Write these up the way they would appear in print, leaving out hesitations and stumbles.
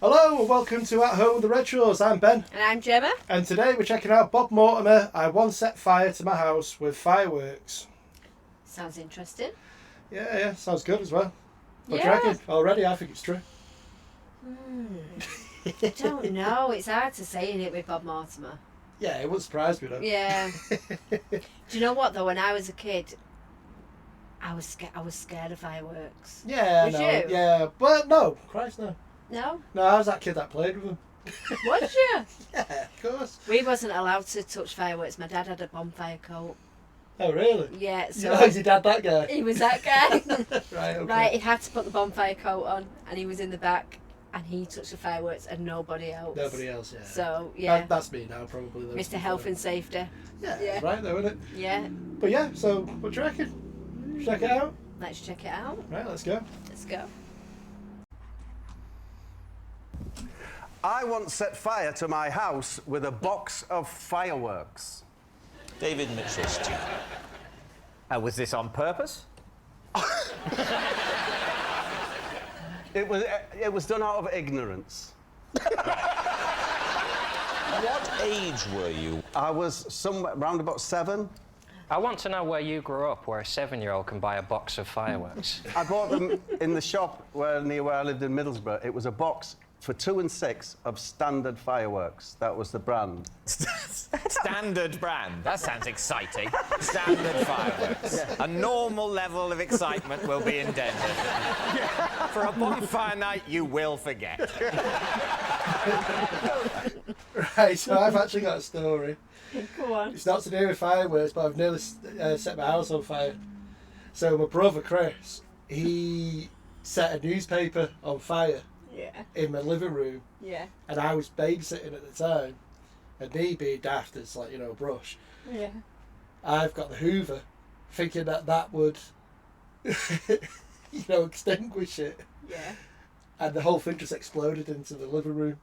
Hello and welcome to At Home with the Retros. I'm Ben. And I'm Gemma. And today we're checking out Bob Mortimer. I once set fire to my house with fireworks. Sounds interesting. Yeah, sounds good as well. What do Yeah. you reckon? Already, I think it's true. I don't know. It's hard to say, isn't it, with Bob Mortimer? Yeah, it wouldn't surprise me though. Yeah. Do you know what though? When I was a kid, I was scared of fireworks. Yeah, Was no, you? yeah, but no, Christ no. No? No, I was that kid that played with them. Was you? Yeah, of course. We wasn't allowed to touch fireworks. My dad had a bonfire coat. Oh really? Yeah, so Oh, is your dad that guy? he was that guy. Right, okay. Right, he had to put the bonfire coat on, and he was in the back, and he touched the fireworks, and nobody else. Nobody else, yeah. So yeah, That's me now, probably. Though, Mr. Health and Safety. Yeah, Yeah. that's right though, isn't it? Yeah. But yeah, so what do you reckon? Check it out. Let's check it out. Right, let's go. Let's go. I once set fire to my house with a box of fireworks. David Mitchell's team. Was this on purpose? It was done out of ignorance. What age were you? I was somewhere around about 7. I want to know where you grew up, where a 7-year-old can buy a box of fireworks. I bought them in the shop near where I lived in Middlesbrough. It was a box for 2 and 6 of standard fireworks. That was the brand. Standard brand. That sounds exciting. Standard fireworks. A normal level of excitement will be intended. For a bonfire night, you will forget. Right, so I've actually got a story. Go on. It's not to do with fireworks, but I've nearly set my house on fire. So my brother Chris, he set a newspaper on fire Yeah. in my living room, Yeah. and I was babysitting at the time, and me being daft as like, a brush, Yeah. I've got the Hoover, thinking that would, extinguish it, Yeah. and the whole thing just exploded into the living room,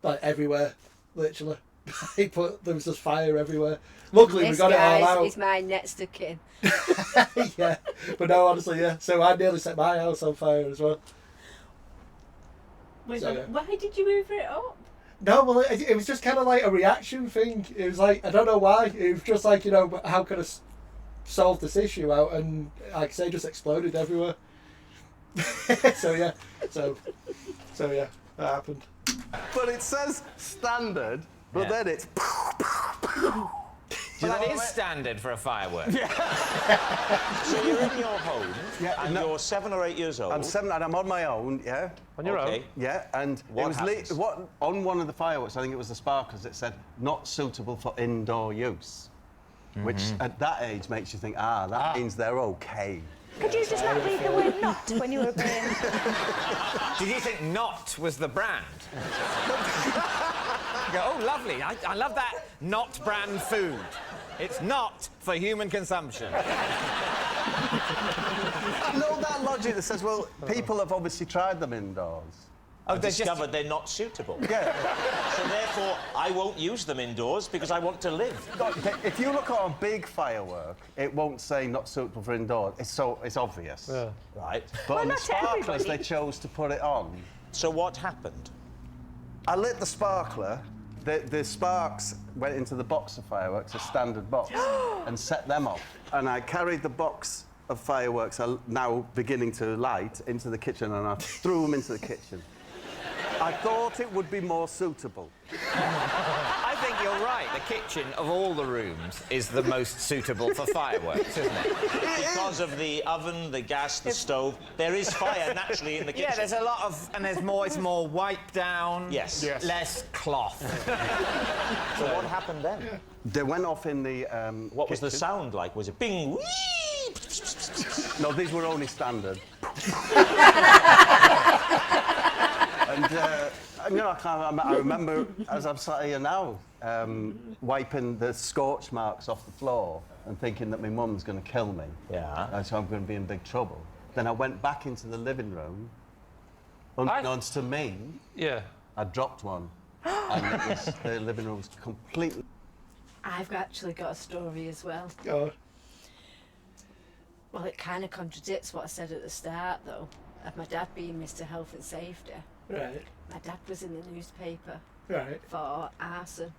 like everywhere, literally. There was just fire everywhere. Luckily, we got it all out. Is my next of kin. Yeah, but no, honestly, yeah. So I nearly set my house on fire as well. So, yeah. Why did you move it up? No, well, it was just kind of like a reaction thing. It was like, I don't know why. It was just like, how can I solve this issue out? And like I say, just exploded everywhere. So yeah, that happened. But it says standard, but then it's... Well, that is standard for a firework. So you're in your home, Yeah, and no. you're 7 or 8 years old. I'm 7 and I'm on my own, yeah. On your Okay. own? Yeah, and What it was happens? on one of the fireworks, I think it was the sparklers, it said, not suitable for indoor use. Which, at that age, makes you think, that means they're okay. Could you just not read the word not when you were being... Did you think Not was the brand? You go, oh, lovely. I love that Not brand food. It's not for human consumption. I know that logic that says, well, people have obviously tried them indoors. Oh, I've discovered they're not suitable. Yeah. So therefore, I won't use them indoors because I want to live. If you look at a big firework, it won't say not suitable for indoors. It's obvious. Yeah. Right. But on the not sparklers, everybody. they chose to put it on. So what happened? I lit the sparkler. The sparks went into the box of fireworks, a standard box, and set them off. And I carried the box of fireworks, now beginning to light, into the kitchen, and I threw them into the kitchen. I thought it would be more suitable. I think you're right. The kitchen of all the rooms is the most suitable for fireworks, isn't it? Because of the oven, the gas, the stove, there is fire naturally in the kitchen. Yeah, there's a lot of... And it's more wipe down. Yes. Less cloth. So what happened then? They went off in the What was the kitchen. sound like? Was it bing, wee? No, these were only standard. And, I remember, as I'm sat here now, wiping the scorch marks off the floor and thinking that my mum's going to kill me. Yeah. So I'm going to be in big trouble. Then I went back into the living room. Unbeknownst to me, Yeah. I dropped one. And the living room was completely... I've actually got a story as well. Oh, Well, it kind of contradicts what I said at the start, though, of my dad being Mr. Health and Safety. Right. My dad was in the newspaper Right. for arson.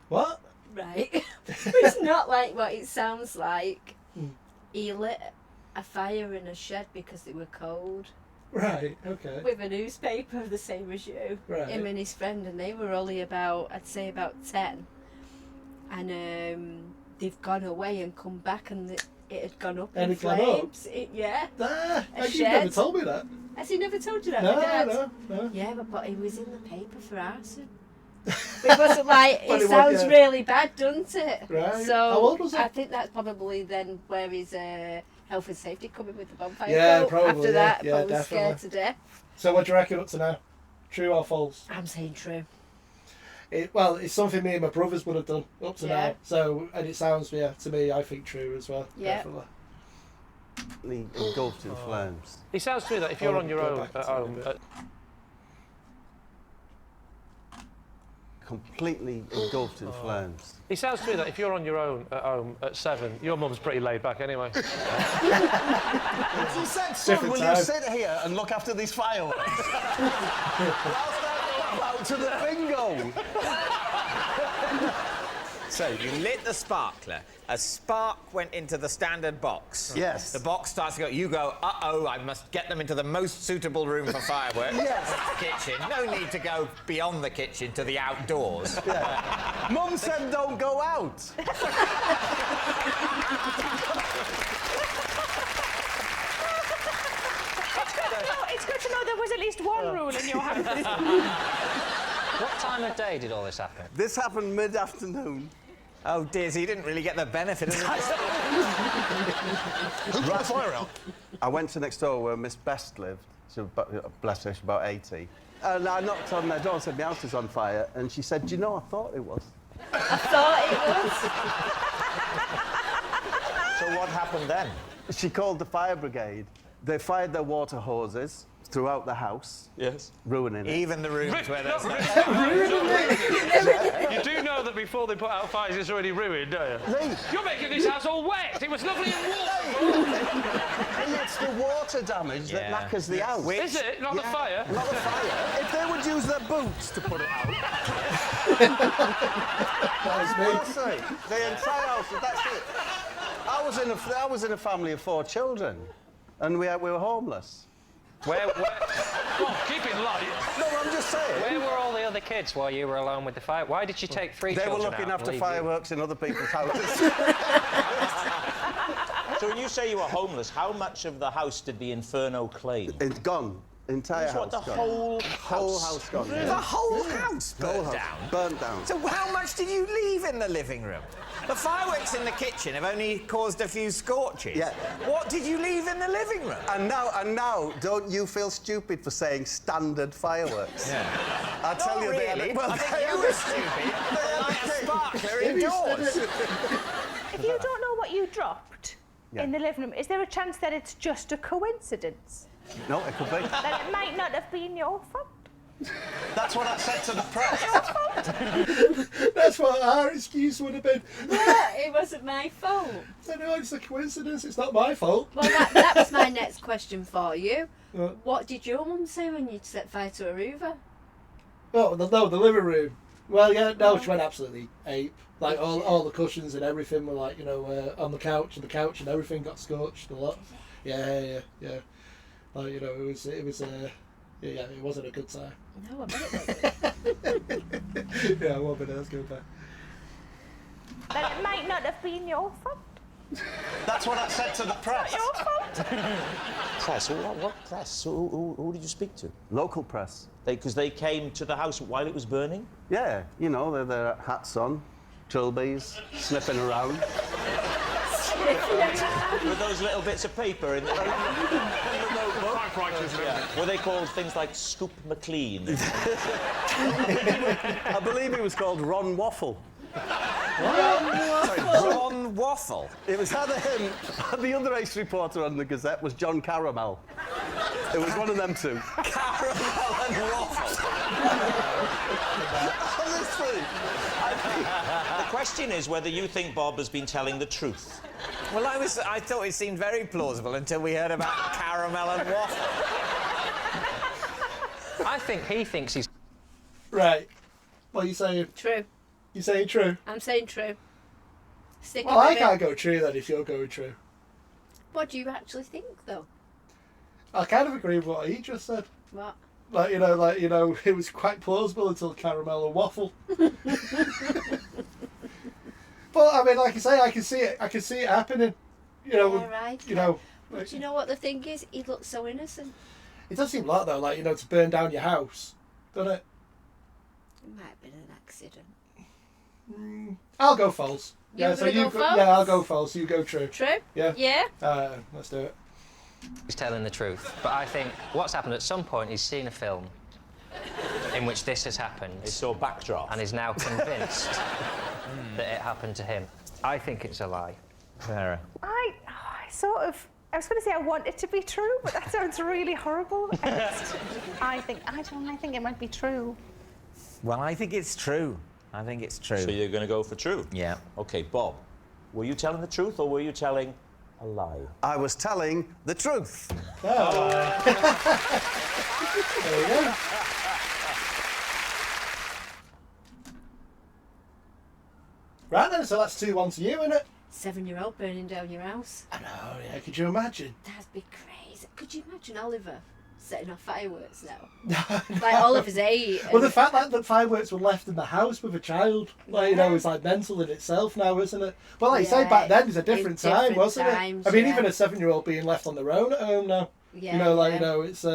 What? Right. It's not like what it sounds like. He lit a fire in a shed because they were cold. Right. Okay. With a newspaper the same as you. Right. Him and his friend, and they were only about, I'd say about 10. And they've gone away and come back, and it had gone up And in it gone up? flames. Yeah. You've shed. never told me that. Has he never told you that? No, my dad? no. Yeah, but he was in the paper for arson. It wasn't like, But it it was, sounds yeah. really bad, doesn't it? Right. So How old was he? I think that's probably then where his health and safety coming with the bonfire. Yeah, vote. probably, After yeah. that, Yeah, I was scared definitely. to death. So what do you reckon up to now? True or false? I'm saying true. Well, it's something me and my brothers would have done up to Yeah. now. So, and it sounds, to me, I think true as well. Yeah. Definitely. Engulfed in flames. It sounds to me that if you're Oh, on your go own back at to home, it a bit. Completely engulfed in flames. it sounds to me that if you're on your own at home at 7, your mum's pretty laid back anyway. She said, son, Different will time. you sit here and look after these fireworks? Whilst I pop out to the bingo. So you lit the sparkler. A spark went into the standard box. Yes. The box starts to go. You go, uh-oh, I must get them into the most suitable room for fireworks. Yes. The kitchen. No need to go beyond the kitchen to the outdoors. Mum said don't go out. It's good to know there was at least one rule in your house. What time of day did all this happen? This happened mid-afternoon. Oh dear, so you didn't really get the benefit of the... Who put the fire out? I went to next door where Miss Best lived. She was bless her, she's about 80. And I knocked on their door and said, my house is on fire. And she said, do you know, I thought it was. I thought it was. So what happened then? She called the fire brigade. They fired their water hoses throughout the house. Yes. Ruining it. Even the rooms where there's... You do know that before they put out fires, it's already ruined, don't you? Lee, You're making this house all wet. It was lovely and warm. it's the water damage that Yeah. knackers the house. Is it? Not the fire? Not the fire. If they would use their boots to put it out. That was me. Honestly, the entire house, that's it. I was in a family of 4 children, and we were homeless. Where... Oh, keep it light. No, I'm just saying. Where were all the other kids while you were alone with the fire? Why did you take 3 They were children looking out after and leave you? fireworks in other people's houses. So when you say you were homeless, how much of the house did the inferno claim? It's gone. Entire That's what, house the gone. whole Whole house gone. The whole house Whole burnt house down. burnt down. So how much did you leave in the living room? The fireworks in the kitchen have only caused a few scorches. Yeah. What did you leave in the living room? And now, don't you feel stupid for saying standard fireworks? Yeah. I tell Not you, really. well, I think you were stupid. Like a sparkler indoors. If you don't know what you dropped in the living room, is there a chance that it's just a coincidence? No, it could be. That it might not have been your fault? That's what I said to the press. That's what our excuse would have been. Yeah, it wasn't my fault. I know, it's a coincidence. It's not my fault. Well, that was my next question for you. What? What did your mum say when you set fire to a Hoover? Oh, the living room. Well, yeah, no, she went absolutely ape. Like, all the cushions and everything were, like, on the couch, and everything got scorched a lot. Yeah. Like, it was it wasn't a good time. No, I bet it wasn't. Yeah, 1 minute, let's go back. That it might not have been your fault? That's what I said to the press. Your fault? Press? What press? Who did you speak to? Local press. Because they came to the house while it was burning? Yeah, they're their hats on, trilbies, sniffing around. With those little bits of paper in the notebook? Yeah. Were they called things like Scoop McLean? I believe he was called Ron Waffle. Ron Waffle. It was either him, the other ace reporter on the Gazette was John Caramel. It was one of them two. Caramel and waffle. Honestly. The question is whether you think Bob has been telling the truth. Well, I thought it seemed very plausible until we heard about caramel and waffle. I think he thinks he's... Right. What are you saying? True. You saying true? I'm saying true. Stick Well, I with it. can't go true then if you're going true. What do you actually think, though? I kind of agree with what he just said. What? Like, it was quite plausible until caramel and waffle. But I mean, like I say, I can see it happening. Yeah, right. But do you know what the thing is? He looks so innocent. It does seem like though, to burn down your house, doesn't it? It might have been an accident. I'll go false. You're gonna go false? Yeah, I'll go false. You go true. True? Yeah. Yeah? Let's do it. He's telling the truth. But I think what's happened at some point, he's seen a film in which this has happened. It's so backdrop. And is now convinced that it happened to him. I think it's a lie. Sarah. I was going to say I want it to be true, but that sounds really horrible. I think it might be true. Well, I think it's true. I think it's true. So you're going to go for true? Yeah. OK, Bob, were you telling the truth or were you telling a lie? I was telling the truth. Oh. There we go. Right then, so that's 2-1 to you, isn't it? 7-year-old burning down your house. I know, yeah. Could you imagine? That'd be crazy. Could you imagine Oliver setting off fireworks now? Like Oliver's 8. Well, the fact that the fireworks were left in the house with a child, Yeah. is like mental in itself now, isn't it? Well, like you say, Yeah, back then it's a different it's time, different wasn't times, it? I mean, yeah. even a 7-year-old being left on their own at home now. Yeah, It's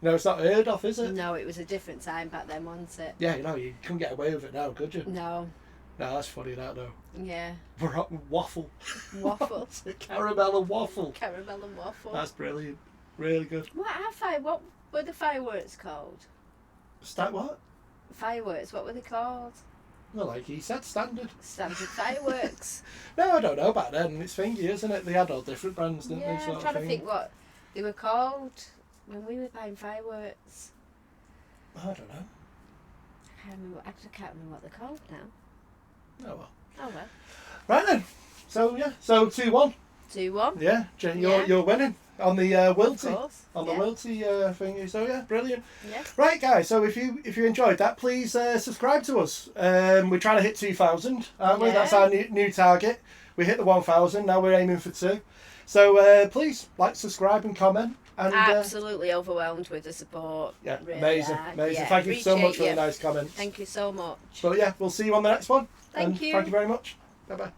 it's not heard of, is it? No, it was a different time back then, wasn't it? Yeah, you couldn't get away with it now, could you? No. No, that's funny, that though. Yeah. Waffle. Waffle. Caramel and waffle. Caramel and waffle. That's brilliant. Really good. What were the fireworks called? What? Fireworks, what were they called? Well, like he said, standard. Standard fireworks. No, I don't know back then. It's thingy, isn't it? They had all different brands, didn't Yeah, they? I'm sort of trying to thing. think what they were called when we were buying fireworks. I don't know. I can't remember what they're called now. Oh well. Oh well. Right then. So yeah. So 2-1. 2-1. Yeah, Jen, Yeah. you're winning on the Of wilty. course. On the wilty thingy. So yeah, brilliant. Yeah. Right, guys. So if you enjoyed that, please subscribe to us. We're trying to hit 2,000, aren't we? Yeah. That's our new target. We hit the 1,000. Now we're aiming for 2. So please like, subscribe, and comment. And Absolutely overwhelmed with the support. yeah, Really amazing. are. Amazing. Yeah, Thank you so much appreciate for the you. nice comments. Thank you so much. But yeah, we'll see you on the next one. Thank And you. Thank you very much. Bye bye.